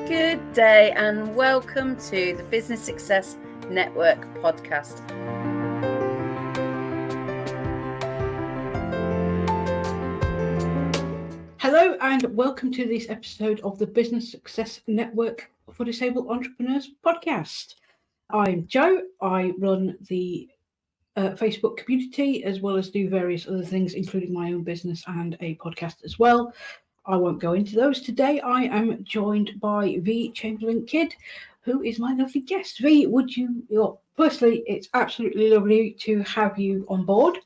Good day and welcome to the Business Success Network podcast. Hello and welcome to this episode of the Business Success Network for Disabled Entrepreneurs podcast. I'm Jo. I run the Facebook community as well as do various other things, including my own business and a podcast as well. I won't go into those today. I am joined by V Chamberlin-Kidd, who is my lovely guest. V, firstly, it's absolutely lovely to have you on board.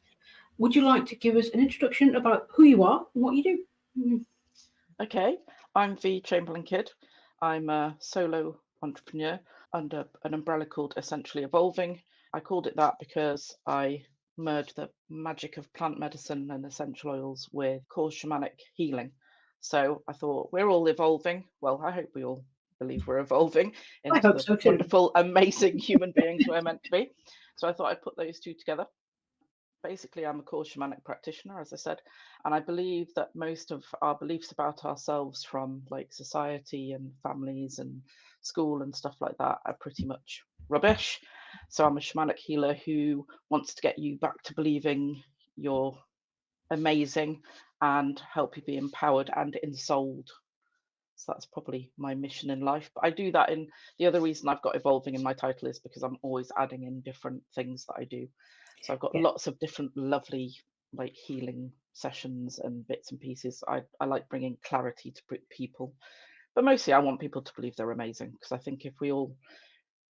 Would you like to give us an introduction about who you are and what you do? Okay, I'm V Chamberlin-Kidd. I'm a solo entrepreneur under an umbrella called Essentially Evolving. I called it that because I merged the magic of plant medicine and essential oils with core shamanic healing. So I thought we're all evolving. Well, I hope we all believe we're evolving into the wonderful, amazing human beings we're meant to be. So I thought I'd put those two together. Basically, I'm a core shamanic practitioner, as I said, and I believe that most of our beliefs about ourselves from like society and families and school and stuff like that are pretty much rubbish. So I'm a shamanic healer who wants to get you back to believing you're amazing and help you be empowered and ensouled. So that's probably my mission in life. But I do that in the other reason I've got evolving in my title is because I'm always adding in different things that I do. So I've got lots of different lovely like healing sessions and bits and pieces. I like bringing clarity to people, but mostly I want people to believe they're amazing, because I think if we all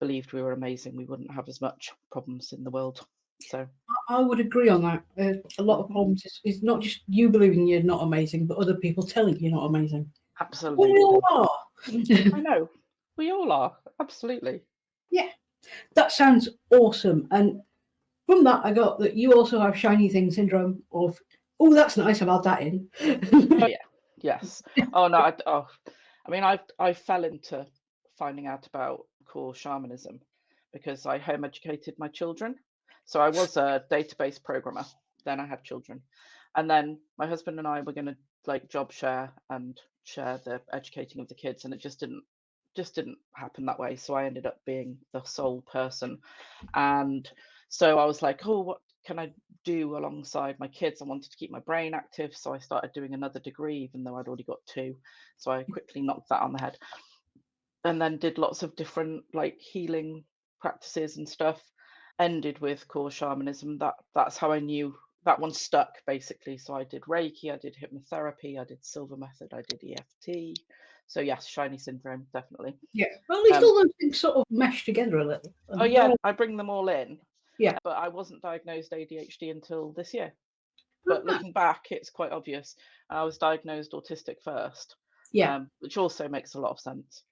believed we were amazing, we wouldn't have as much problems in the world. So I would agree on that. A lot of problems is not just you believing you're not amazing, but other people telling you you're not amazing. Absolutely. We all are. I know. We all are. Absolutely. Yeah. That sounds awesome. And from that, I got that you also have shiny thing syndrome of, oh, that's nice, I've had that in. Oh, yeah. Yes. Oh, no. I mean, I fell into finding out about core shamanism because I home educated my children. So I was a database programmer. Then I had children. And then my husband and I were going to like job share and share the educating of the kids. And it just didn't happen that way. So I ended up being the sole person. And so I was like, oh, what can I do alongside my kids? I wanted to keep my brain active. So I started doing another degree, even though I'd already got 2. So I quickly knocked that on the head. And then did lots of different like healing practices and stuff. Ended with core shamanism. That's how I knew that one stuck, basically. So I did Reiki, I did hypnotherapy, I did Silver Method, I did EFT. So yes, shiny syndrome, definitely. Yeah, well, at least all those things sort of mesh together a little. Oh yeah, I bring them all in. Yeah. But I wasn't diagnosed ADHD until this year. But looking back, it's quite obvious. I was diagnosed autistic first. Yeah. Which also makes a lot of sense.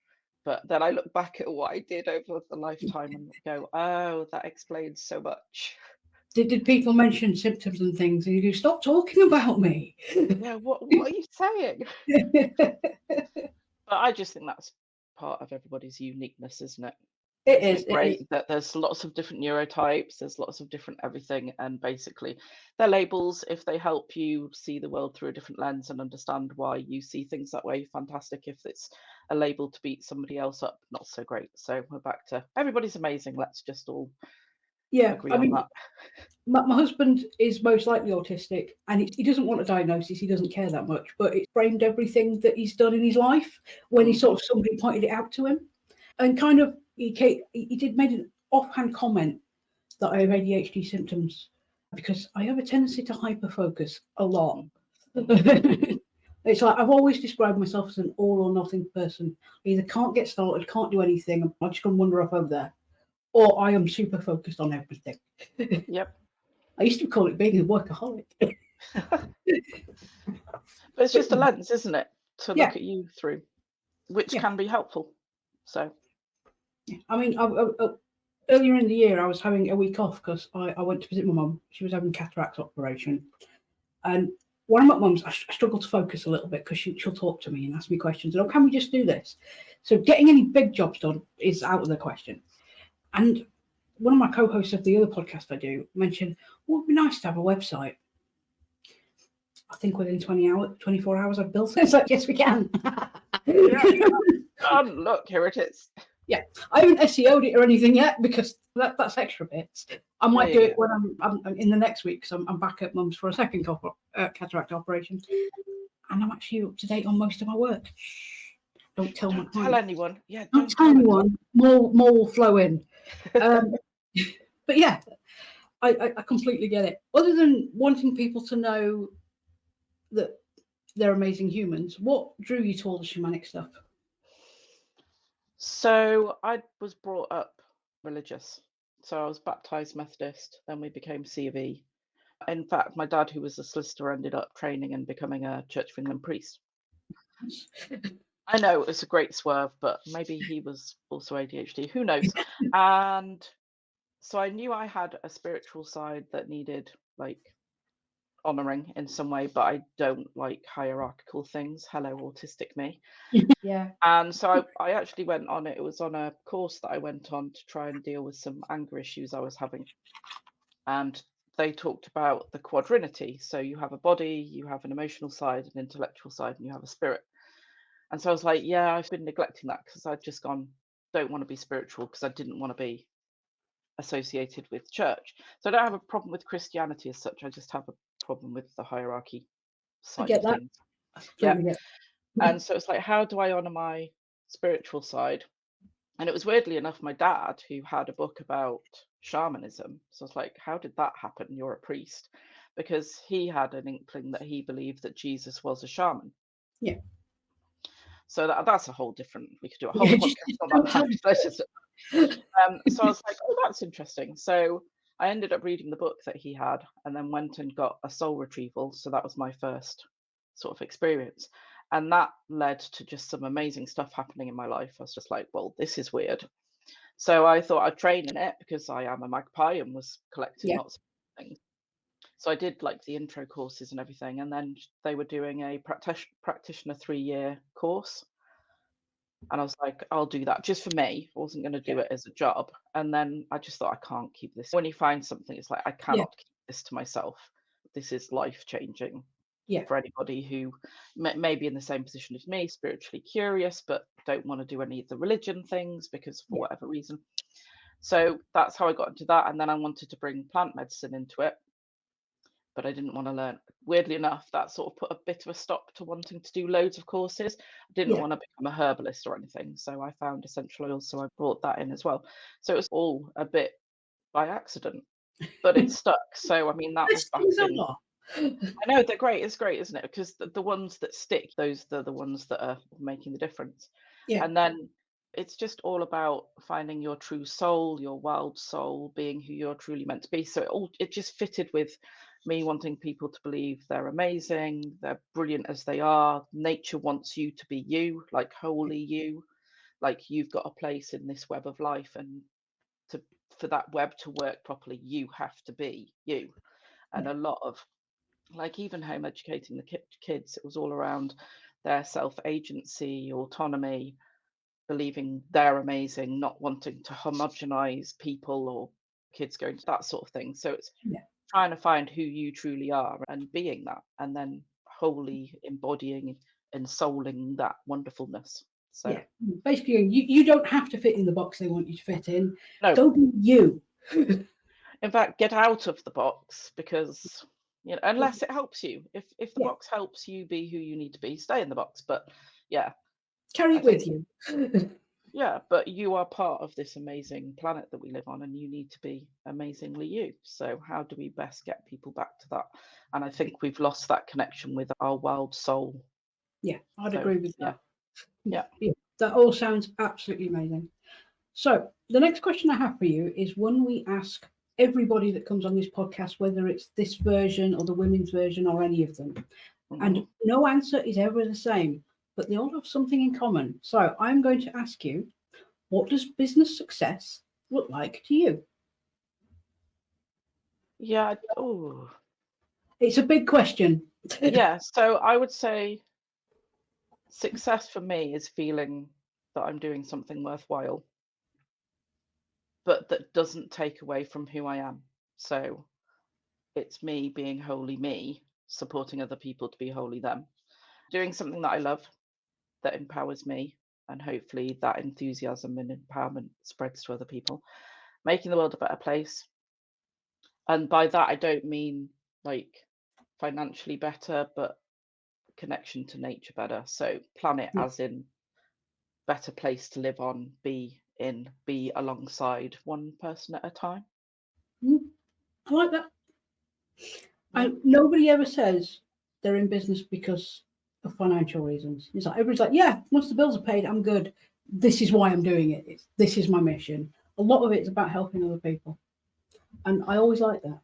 But then I look back at what I did over the lifetime and go, oh, that explains so much. Did people mention symptoms and things and you go, stop talking about me? Yeah, what are you saying? But I just think that's part of everybody's uniqueness, isn't it? It's great that there's lots of different neurotypes, there's lots of different everything, and basically they're labels. If they help you see the world through a different lens and understand why you see things that way, fantastic. If it's a label to beat somebody else up, not so great. So we're back to everybody's amazing. Let's just all agree on that. My husband is most likely autistic, and he doesn't want a diagnosis. He doesn't care that much, but it framed everything that he's done in his life when he sort of somebody pointed it out to him, and kind of he made an offhand comment that I have ADHD symptoms because I have a tendency to hyperfocus a lot. It's like I've always described myself as an all or nothing person. I either can't get started, can't do anything, I'm just going to wander off over there, or I am super focused on everything. Yep. I used to call it being a workaholic. But it's just a lens, isn't it, to look at you through, which can be helpful. So, I mean, earlier in the year, I was having a week off because I went to visit my mum. She was having a cataract operation. And one of my mums, I struggle to focus a little bit because she'll talk to me and ask me questions. And, can we just do this? So getting any big jobs done is out of the question. And one of my co-hosts of the other podcast I do mentioned, well, it'd be nice to have a website. I think within 24 hours I've built it. It's like, yes, we can. done. Look, here it is. Yeah, I haven't SEO'd it or anything yet because that's extra bits. I might do it when I'm in the next week because I'm back at mum's for a second cataract operation, and I'm actually up to date on most of my work. Don't tell my Don't tell anyone. Yeah, don't tell anyone. More will flow in. But yeah, I completely get it. Other than wanting people to know that they're amazing humans, what drew you to all the shamanic stuff? So I was brought up religious. So I was baptized Methodist, then we became C of E. In fact, my dad, who was a solicitor, ended up training and becoming a Church of England priest. I know it's a great swerve, but maybe he was also ADHD, who knows? And so I knew I had a spiritual side that needed like honoring in some way, but I don't like hierarchical things. Hello, autistic me. Yeah. And so I actually went on it. It was on a course that I went on to try and deal with some anger issues I was having. And they talked about the quadrinity. So you have a body, you have an emotional side, an intellectual side, and you have a spirit. And so I was like, yeah, I've been neglecting that because I'd just gone, don't want to be spiritual because I didn't want to be associated with church. So I don't have a problem with Christianity as such. I just have a problem with the hierarchy side of things. Yeah. And so it's like, how do I honor my spiritual side? And it was weirdly enough my dad who had a book about shamanism. So it's like, how did that happen? You're a priest. Because he had an inkling that he believed that Jesus was a shaman. Yeah. So that's a whole different, we could do a whole podcast on that. So I was like, oh, that's interesting. So I ended up reading the book that he had and then went and got a soul retrieval. So that was my first sort of experience. And that led to just some amazing stuff happening in my life. I was just like, well, this is weird. So I thought I'd train in it because I am a magpie and was collecting lots of things. So I did like the intro courses and everything. And then they were doing a practitioner 3-year course. And I was like, I'll do that just for me. I wasn't going to do it as a job. And then I just thought, I can't keep this. When you find something, it's like, I cannot keep this to myself. This is life changing for anybody who may be in the same position as me, spiritually curious, but don't want to do any of the religion things because for whatever reason. So that's how I got into that. And then I wanted to bring plant medicine into it, but I didn't want to learn. Weirdly enough, that sort of put a bit of a stop to wanting to do loads of courses. I didn't want to become a herbalist or anything. So I found essential oils, so I brought that in as well. So it was all a bit by accident, but it stuck. So I mean, that was back in. I know they're great. It's great, isn't it? Because the ones that stick, those are the ones that are making the difference. Yeah. And then it's just all about finding your true soul, your wild soul, being who you're truly meant to be. So it just fitted with me wanting people to believe they're amazing, they're brilliant as they are. Nature wants you to be you, like wholly you, like you've got a place in this web of life, and for that web to work properly, you have to be you. And a lot of, like, even home educating the kids, it was all around their self-agency, autonomy, believing they're amazing, not wanting to homogenize people or kids going to that sort of thing. So it's trying to find who you truly are and being that, and then wholly embodying and souling that wonderfulness. So basically, you don't have to fit in the box they want you to fit in. No. Go be you. In fact, get out of the box, because unless it helps you. If the box helps you be who you need to be, stay in the box. But carry it with you. Yeah, but you are part of this amazing planet that we live on, and you need to be amazingly you. So how do we best get people back to that? And I think we've lost that connection with our wild soul. Yeah, I'd agree with that. Yeah, that all sounds absolutely amazing. So the next question I have for you is one we ask everybody that comes on this podcast, whether it's this version or the women's version or any of them. And no answer is ever the same, but they all have something in common. So I'm going to ask you, what does business success look like to you? Yeah. It's a big question. Yeah. So I would say success for me is feeling that I'm doing something worthwhile, but that doesn't take away from who I am. So it's me being wholly me, supporting other people to be wholly them, doing something that I love, that empowers me, and hopefully that enthusiasm and empowerment spreads to other people, making the world a better place. And by that, I don't mean like financially better, but connection to nature better. So planet Yeah. as in better place to live on, be in, be alongside one person at a time. I like that. Yeah. And nobody ever says they're in business because of financial reasons. It's like everybody's like, yeah, once the bills are paid, I'm good. This is why I'm doing it. This is my mission. A lot of it is about helping other people, and I always like that.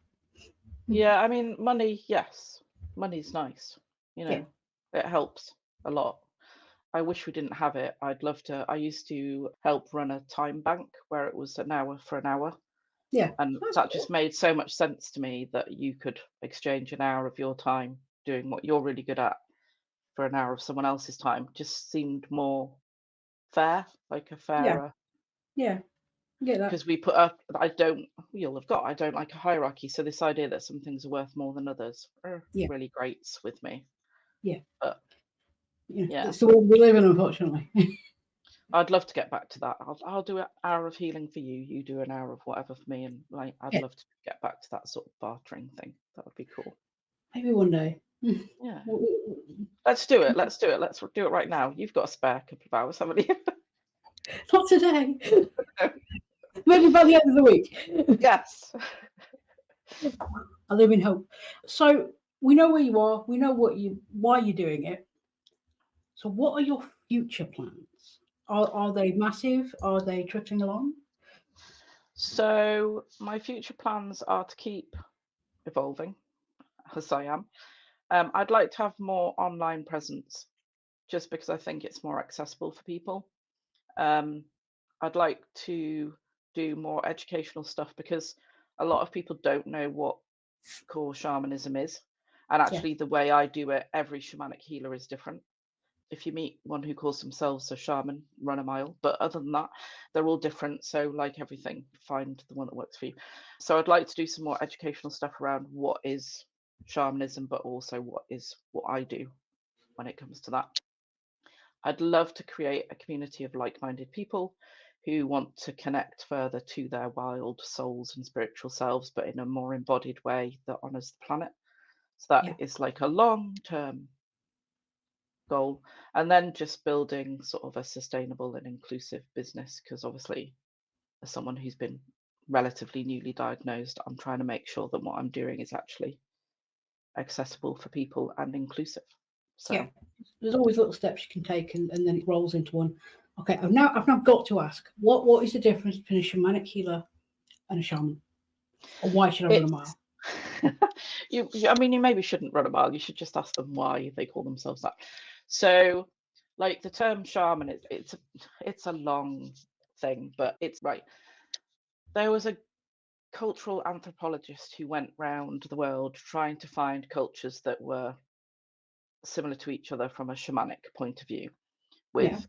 Yeah, I mean, money, yes, money's nice. You know, it helps a lot. I wish we didn't have it. I'd love to. I used to help run a time bank where it was an hour for an hour. Yeah, And that's that cool. just made so much sense to me that you could exchange an hour of your time doing what you're really good at for an hour of someone else's time. Just seemed more fair, like a fairer. Yeah, I get that. Because we put up, I don't, you'll have got, I don't like a hierarchy. So this idea that some things are worth more than others Yeah. really grates with me. Yeah. But yeah. It's the world we live in, unfortunately. I'd love to get back to that. I'll do an hour of healing for you. You do an hour of whatever for me, and like I'd Yeah. love to get back to that sort of bartering thing. That would be cool. Maybe one day. Yeah. Let's do it. Let's do it. Let's do it right now. You've got a spare couple of hours, haven't you? Not today. Maybe by the end of the week. Yes. I live in hope. So we know where you are. We know why you're doing it. So what are your future plans? Are they massive? Are they trotting along? So my future plans are to keep evolving, as I am. I'd like to have more online presence, just because I think it's more accessible for people. I'd like to do more educational stuff because a lot of people don't know what core shamanism is. And actually, the way I do it, every shamanic healer is different. If you meet one who calls themselves a shaman, run a mile. But other than that, they're all different. So, like everything, find the one that works for you. So, I'd like to do some more educational stuff around what is shamanism, but also what I do when it comes to that. I'd love to create a community of like-minded people who want to connect further to their wild souls and spiritual selves, but in a more embodied way that honors the planet. So that is like a long-term goal. And then just building sort of a sustainable and inclusive business, because obviously, as someone who's been relatively newly diagnosed, I'm trying to make sure that what I'm doing is actually accessible for people and inclusive. So there's always little steps you can take, and then it rolls into one. Okay, I've now got to ask, what is the difference between a shamanic healer and a shaman? Or why should I run a mile? I mean, you maybe shouldn't run a mile. You should just ask them why they call themselves that. So, like the term shaman, it's a long thing, but it's right. There was a cultural anthropologist who went round the world trying to find cultures that were similar to each other from a shamanic point of view, with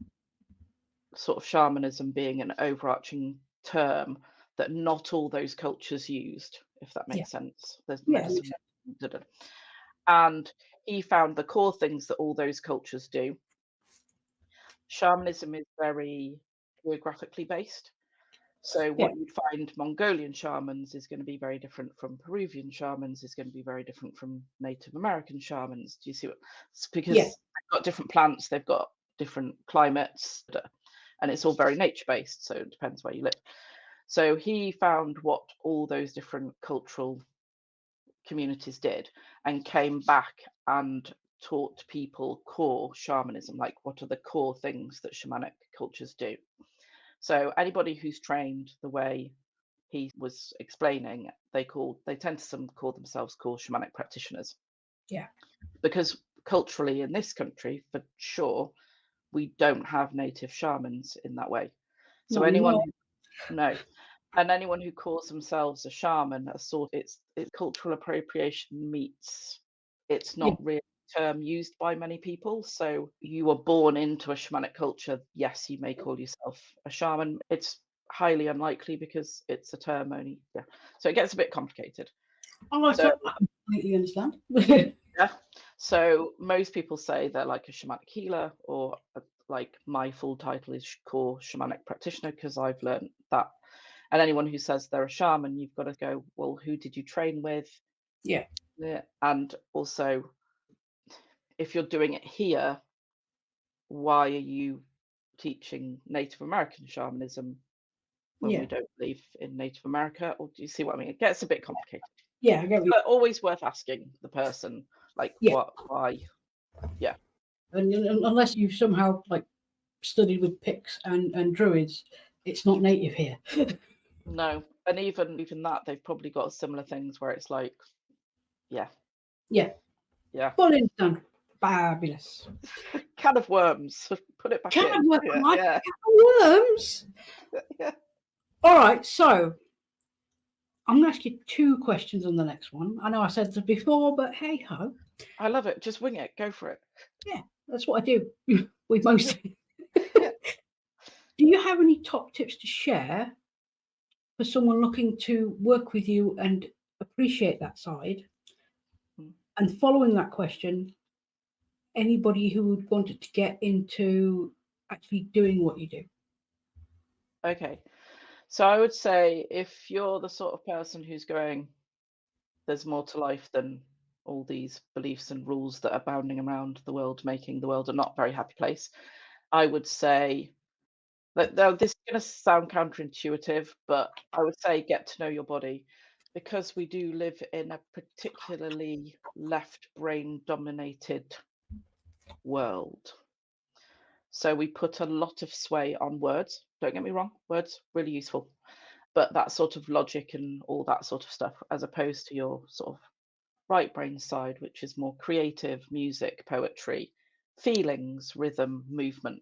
sort of shamanism being an overarching term that not all those cultures used, if that makes sense. There's medicine. And he found the core things that all those cultures do. Shamanism is very geographically based. So what you'd find Mongolian shamans is going to be very different from Peruvian shamans, is going to be very different from Native American shamans. Do you see what? It's because they've got different plants, they've got different climates, and it's all very nature based. So it depends where you live. So he found what all those different cultural communities did and came back and taught people core shamanism, like what are the core things that shamanic cultures do. So anybody who's trained the way he was explaining, they tend to call themselves core shamanic practitioners. Yeah. Because culturally in this country, for sure, we don't have native shamans in that way. So anyone who calls themselves a shaman, it's cultural appropriation meets, it's not really a term used by many people. So you were born into a shamanic culture. Yes, you may call yourself a shaman. It's highly unlikely because it's a term only. Yeah. So it gets a bit complicated. I completely understand. Yeah. So most people say they're like a shamanic healer or like my full title is core shamanic practitioner, because I've learned that. And anyone who says they're a shaman, you've got to go, well, who did you train with? Yeah. And also, if you're doing it here, why are you teaching Native American shamanism when Yeah. we don't believe in Native America? Or do you see what I mean? It gets a bit complicated. Yeah, I get what you. But always worth asking the person, like, Yeah. what, why? Yeah. And unless you've somehow like studied with Picts and Druids, it's not native here. No, and even that, they've probably got similar things where it's like, yeah, Yeah. yeah, Brilliant, done. Fabulous. can of worms. Put it back Can in. of Yeah, yeah, worms. yeah. All right, so I'm going to ask you 2 questions on the next one. I know I said this before, but hey ho. I love it. Just wing it. Go for it. Yeah, that's what I do with most. Yeah. Do you have any top tips to share for someone looking to work with you and appreciate that side? Mm. And following that question, anybody who would want to get into actually doing what you do? Okay. So I would say, if you're the sort of person who's going, there's more to life than all these beliefs and rules that are bounding around the world, making the world a not very happy place, I would say that, though this is going to sound counterintuitive, but I would say get to know your body, because we do live in a particularly left brain dominated world. So we put a lot of sway on words. Don't get me wrong, words really useful, but that sort of logic and all that sort of stuff, as opposed to your sort of right brain side, which is more creative, music, poetry, feelings, rhythm, movement.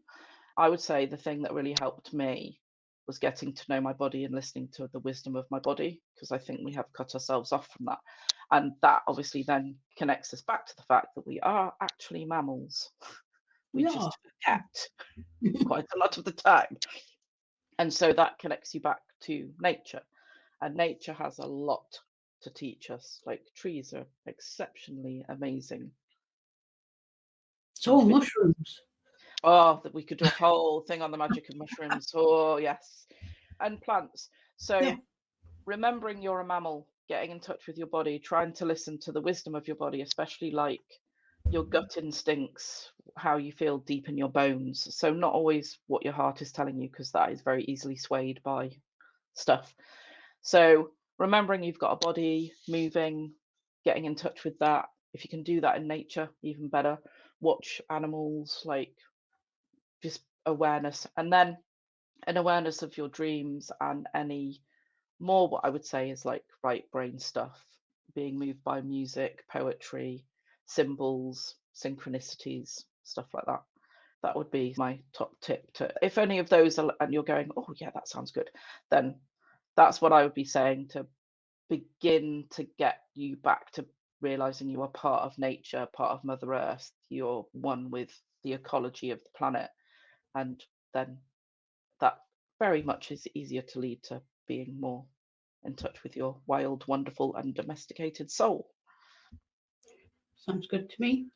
I would say the thing that really helped me was getting to know my body and listening to the wisdom of my body, because I think we have cut ourselves off from that. And that obviously then connects us back to the fact that we are actually mammals. We just forget quite a lot of the time. And so that connects you back to nature. And nature has a lot to teach us. Like, trees are exceptionally amazing. So mushrooms. Oh, that we could do a whole thing on the magic of mushrooms. Oh, yes. And plants. So Yeah. remembering you're a mammal, getting in touch with your body, trying to listen to the wisdom of your body, especially like your gut instincts, how you feel deep in your bones. So not always what your heart is telling you, because that is very easily swayed by stuff. So remembering you've got a body, moving, getting in touch with that. If you can do that in nature, even better. Watch animals, like, just awareness. And then an awareness of your dreams and any more, what I would say is like right brain stuff, being moved by music, poetry, symbols, synchronicities, stuff like that. That would be my top tip. To, if any of those are, and you're going, oh yeah, that sounds good, then that's what I would be saying, to begin to get you back to realizing you are part of nature, part of Mother Earth. You're one with the ecology of the planet. And then that very much is easier to lead to being more in touch with your wild, wonderful, and domesticated soul. Sounds good to me.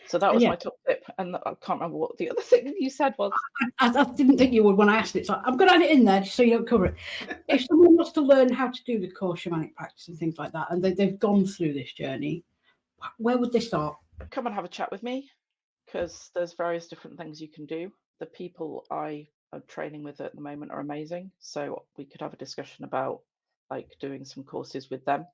So that was Yeah. my top tip. And I can't remember what the other thing you said was. I didn't think you would when I asked it, so I'm going to add it in there just so you don't cover it. If someone wants to learn how to do the core shamanic practice and things like that, and they've gone through this journey, where would they start? Come and have a chat with me, because there's various different things you can do. The people I am training with at the moment are amazing, so we could have a discussion about like doing some courses with them.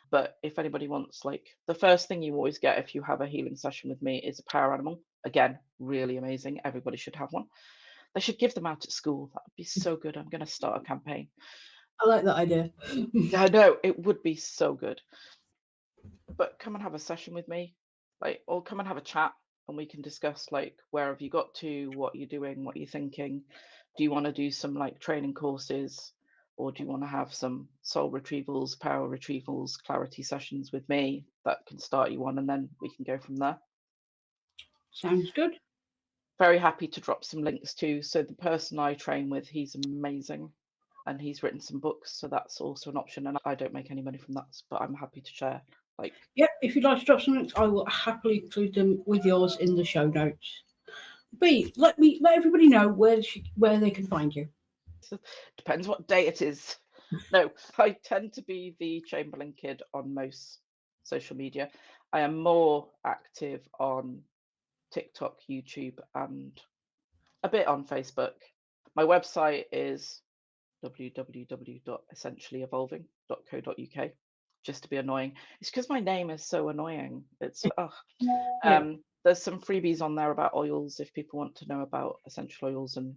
But if anybody wants, like, the first thing you always get if you have a healing session with me is a power animal. Again, really amazing. Everybody should have one. They should give them out at school. That would be so good. I'm going to start a campaign. I like that idea. I know, it would be so good. But come and have a session with me, like, or come and have a chat, and we can discuss, like, where have you got to, what you're doing, what you're thinking. Do you want to do some like training courses, or do you want to have some soul retrievals, power retrievals, clarity sessions with me that can start you on, and then we can go from there. Sounds good. Very happy to drop some links too. So the person I train with, he's amazing, and he's written some books, so that's also an option. And I don't make any money from that, but I'm happy to share. Like, Yeah, if you'd like to drop some links, I will happily include them with yours in the show notes. B, let everybody know where they can find you. Depends what day it is. No, I tend to be V Chamberlin-Kidd on most social media. I am more active on TikTok, YouTube, and a bit on Facebook. My website is www.essentiallyevolving.co.uk. Just to be annoying. It's because my name is so annoying. It's there's some freebies on there about oils if people want to know about essential oils, and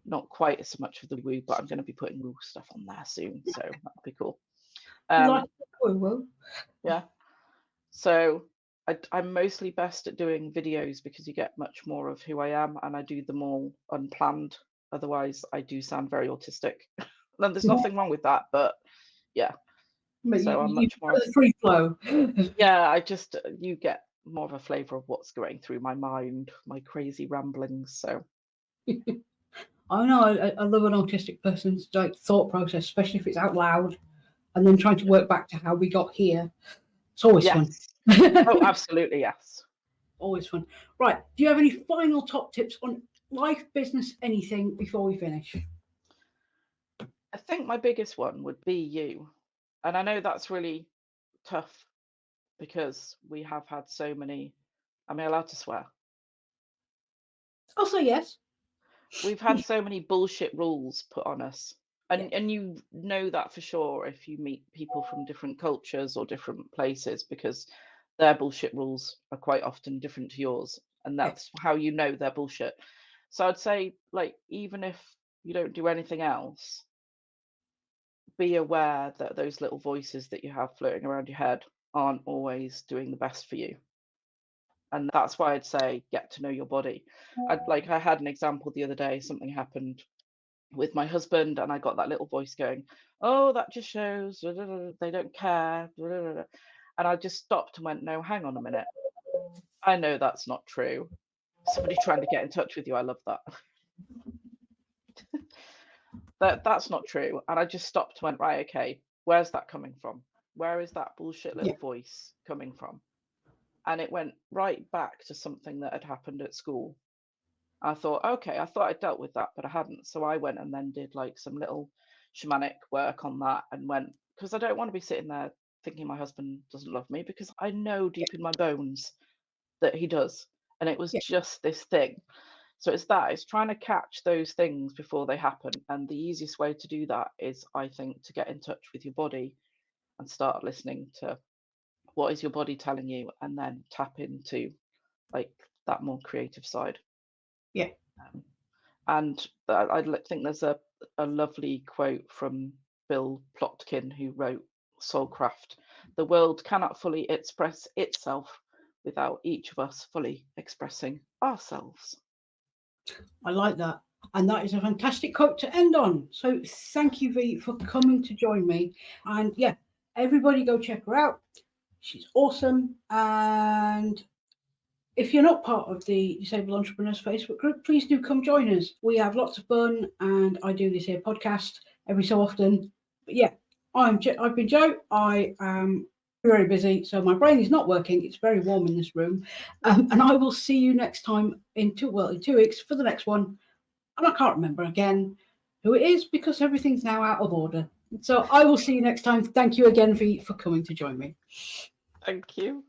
not quite so much of the woo, but I'm going to be putting woo stuff on there soon, so that'll be cool. Yeah. So I'm mostly best at doing videos because you get much more of who I am, and I do them all unplanned. Otherwise, I do sound very autistic. And there's nothing wrong with that, but yeah. But so I'm much more free flow. Yeah, you get more of a flavour of what's going through my mind, my crazy ramblings. So I know I love an autistic person's like thought process, especially if it's out loud, and then trying to work back to how we got here. It's always fun. Oh, absolutely, yes. Always fun. Right. Do you have any final top tips on life, business, anything before we finish? I think my biggest one would be you. And I know that's really tough because we have had so many. Am I allowed to swear? I'll say yes. We've had so many bullshit rules put on us. And you know that for sure if you meet people from different cultures or different places, because their bullshit rules are quite often different to yours. And that's how you know they're bullshit. So I'd say, like, even if you don't do anything else, be aware that those little voices that you have floating around your head aren't always doing the best for you. And that's why I'd say get to know your body. I had an example the other day. Something happened with my husband, and I got that little voice going, "Oh, that just shows they don't care." And I just stopped and went, "No, hang on a minute. I know that's not true. Somebody trying to get in touch with you. I love that." That's not true. And I just stopped and went, right, okay, where's that coming from? Where is that bullshit little voice coming from? And it went right back to something that had happened at school. I thought, okay, I thought I dealt with that, but I hadn't. So I went and then did like some little shamanic work on that, and went, because I don't want to be sitting there thinking my husband doesn't love me, because I know deep in my bones that he does. And it was just this thing. So it's trying to catch those things before they happen. And the easiest way to do that is, I think, to get in touch with your body and start listening to what is your body telling you, and then tap into like that more creative side. And I think there's a lovely quote from Bill Plotkin, who wrote Soulcraft. The world cannot fully express itself without each of us fully expressing ourselves. I like that. And that is a fantastic quote to end on. So thank you, V, for coming to join me. And yeah, everybody go check her out. She's awesome. And if you're not part of the Disabled Entrepreneurs Facebook group, please do come join us. We have lots of fun, and I do this here podcast every so often. But yeah, I've been Jo. I am very busy, so my brain is not working. It's very warm in this room. And I will see you next time in 2 weeks for the next one. And I can't remember again who it is because everything's now out of order. So I will see you next time. Thank you again, V, for coming to join me. Thank you.